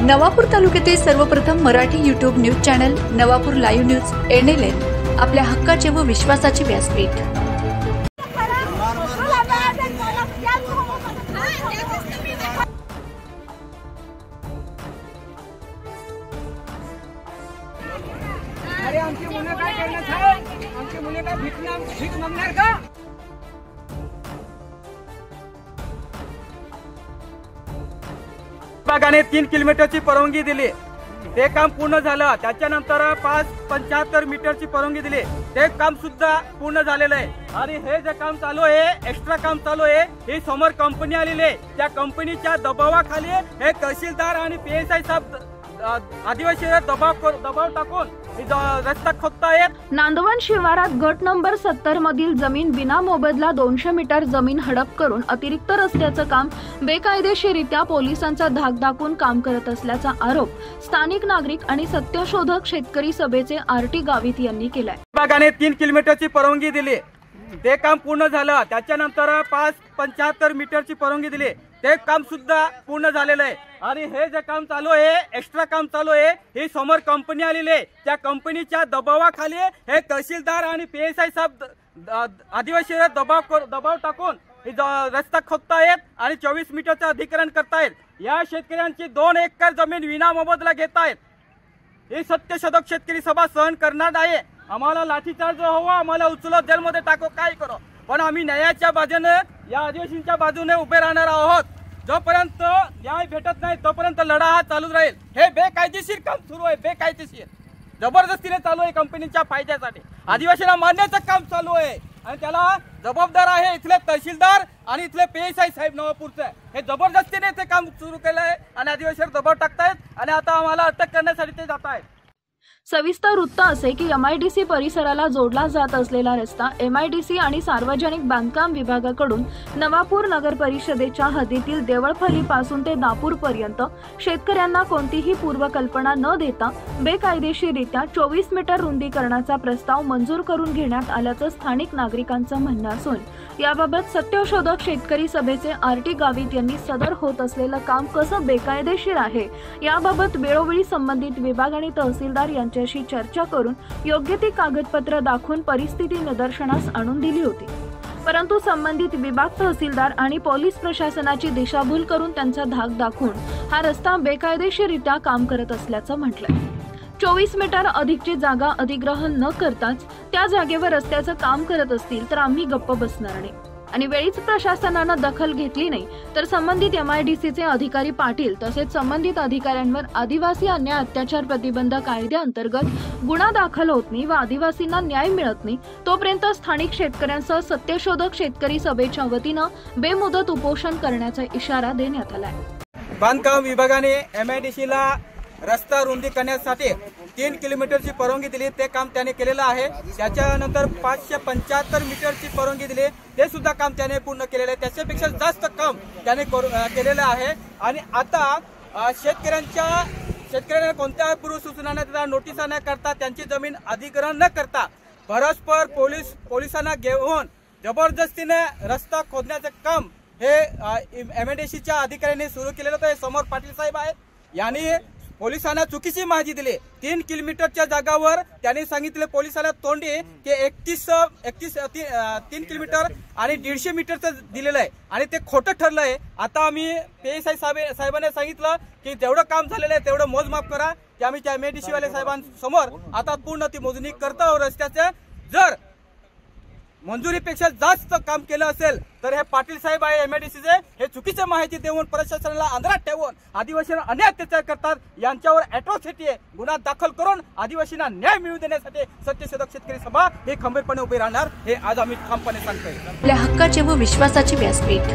नवापूर तालुक्यातील सर्वप्रथम Marathi YouTube news channel Navapur live news NLN आपल्या हक्काचे व विश्वासाचे व्यासपीठ। अरे आमची मुलं काय करणार आहे? आमची मुलं काय भीक मागणार का? विभागाने 3 किलोमीटरची परवानगी दिली, ते काम पूर्ण झालं। त्याच्यानंतर 575 मीटरची परवानगी दिली, ते काम सुद्धा पूर्ण झालेलं आहे। आणि हे जे काम चालू आहे, एक्स्ट्रा काम चालू आहे, ही समोर कंपनी आलेली आहे। त्या कंपनीच्या दबावाखाली हे तहसीलदार आणि PSI साहेब आदिवासी दबाव टाकून रस्ता खोदतायत। नांदवण शिवारात गट नंबर 70 मधील जमीन विना मोबदला 200 मीटर जमीन हडप करून अतिरिक्त रस्त्याचं काम बेकायदेशीररित्या पोलिसांचा धाक दाखवून काम करत असल्याचा आरोप स्थानिक नागरिक आणि सत्यशोधक शेतकरी सभेचे RT गावित यांनी केलाय। विभागाने 3 किलोमीटरची परवानगी दिली, ते काम पूर्ण झालं। त्याच्यानंतर 575 मीटरची परवानगी दिली, ते काम सुद्धा पूर्ण झालेलं आहे। आणि हे जे काम चालू आहे, एक्स्ट्रा काम चालू आहे, ही समोर कंपनी आलेली आहे। त्या कंपनीच्या दबावाखाली हे तहसीलदार आणि PSI साहेब आदिवासी दबाव टाकून रस्ता खोदतायत आणि 24 मीटरचं अधिकरण करतायत। या शेतकऱ्यांची 2 एकर जमीन विना मोबदला घेतायत। ही सत्यशोधक शेतकरी सभा सहन करणार नाही। आम्हाला लाठीचार्ज हवा, आम्हाला उचलत जेलमध्ये टाको, काय करो, पण आम्ही न्यायाच्या बाजूने, या आदिवासींच्या बाजूने उभे राहणार आहोत। जोपर्यंत न्याय भेटत नाही तोपर्यंत लढा हा चालूच राहील। हे बेकायदेशीर काम सुरू आहे, बेकायदेशीर जबरदस्तीने चालू आहे, कंपनीच्या फायद्यासाठी आदिवासींना मारण्याचं काम चालू आहे। आणि त्याला जबाबदार आहे इथले तहसीलदार आणि इथले PSI साहेब नवापूरचे। हे जबरदस्तीने ते काम सुरू केलं आहे आणि आदिवासीवर दबाव टाकतायत आणि आता आम्हाला अटक करण्यासाठी ते जात आहेत। सविस्तर वृत्त असे की MIDC परिसराला जोडला जात असलेला रस्ता MIDC आणि सार्वजनिक बांधकाम विभागाकडून नवापूर नगर परिषदेच्या हद्दीतील देवळफली पासून ते दापूर पर्यंत शेतकऱ्यांना कोणतीही पूर्वकल्पना न देता बेकायदेशीररित्या 24 मीटर रुंदीकरणाचा प्रस्ताव मंजूर करून घेण्यात आल्याचं स्थानिक नागरिकांचं म्हणणं असून याबाबत सत्यशोधक शेतकरी सभेचे RT गावित यांनी सदर होत असलेलं काम कसं बेकायदेशीर आहे याबाबत वेळोवेळी संबंधित विभाग आणि तहसीलदार यांच्याशी चर्चा करून योग्य ती कागदपत्र दाखवून परिस्थिती निदर्शनास आणून दिली होती, परंतु संबंधित विभाग, तहसीलदार आणि पोलीस प्रशासनाची दिशाभूल करून त्यांचा धाक दाखवून हा रस्ता बेकायदेशीररित्या काम करत असल्याचं म्हटलंय। 24 मीटर अधिकची जागा अधिग्रहण न करताच त्या जागेवर रस्त्याचं काम करत असतील तर आम्ही गप्प बसणार नाही आणि वेळीच प्रशासनानं दखल घेतली नाही तर संबंधित MIDCचे अधिकारी पाटील तसेच संबंधित अधिकाऱ्यांवर आदिवासी अन्याय अत्याचार प्रतिबंध कायद्याअंतर्गत गुन्हा दाखल होत नाही व आदिवासींना न्याय मिळत नाही तोपर्यंत स्थानिक शेतकऱ्यांसह सत्यशोधक शेतकरी सभेच्या वतीनं बेमुदत उपोषण करण्याचा इशारा देण्यात आलाय। बांधकाम विभागाने MIDCला रस्ता रुंदी करण्यासाठी 3 किलोमीटरची परवानगी दिली, ते काम त्याने केलेलं आहे। त्याच्यानंतर 575 मीटरची परवानगी दिली, ते सुद्धा काम त्याने पूर्ण केलेलं आहे। त्याच्यापेक्षा जास्त काम त्याने केलेलं आहे। आणि आता शेतकऱ्यांना कोणत्याही पूर्व सूचना न देता, नोटिसा न करता, त्यांची जमीन अधिग्रहण न करता परस्पर पोलिसांना घेऊन जबरदस्तीने रस्ता खोदण्याचे काम हे MIDCच्या अधिकाऱ्यांनी सुरू केलेलं होतं। समोर पाटील साहेब आहेत, यांनी पोलिसांना चुकीची माहिती दिली। 3 किलोमीटरच्या जागावर त्यांनी सांगितले पोलिसांना तोंडी की 3 किलोमीटर आणि 150 मीटरचं दिलेलं आहे आणि ते खोटं ठरलं आहे। आता आम्ही PSI साहेबांना सांगितलं की जेवढं काम झालेलं आहे तेवढं मोजमाप करा, की आम्ही त्या MIDC वाले साहेबांसमोर आता पूर्ण ती मोजणी करतो रस्त्याचे। जर मंजुरीपेक्षा जास्त काम केलं असेल तर हे पाटील साहेब आहे MIDCचे, हे चुकीची माहिती देऊन प्रशासनाला अंधारात ठेवून आदिवासींना अन्याय अत्याचार करतात। यांच्यावर अॅट्रॉसिटी गुन्हा दाखल करून आदिवासींना न्याय मिळवून देण्यासाठी सत्यशोधक शेतकरी सभा हे खंबीरपणे उभी राहणार, हे आज आम्ही ठामपणे सांगतोय। आपल्या हक्काचे व विश्वासाचे व्यासपीठ।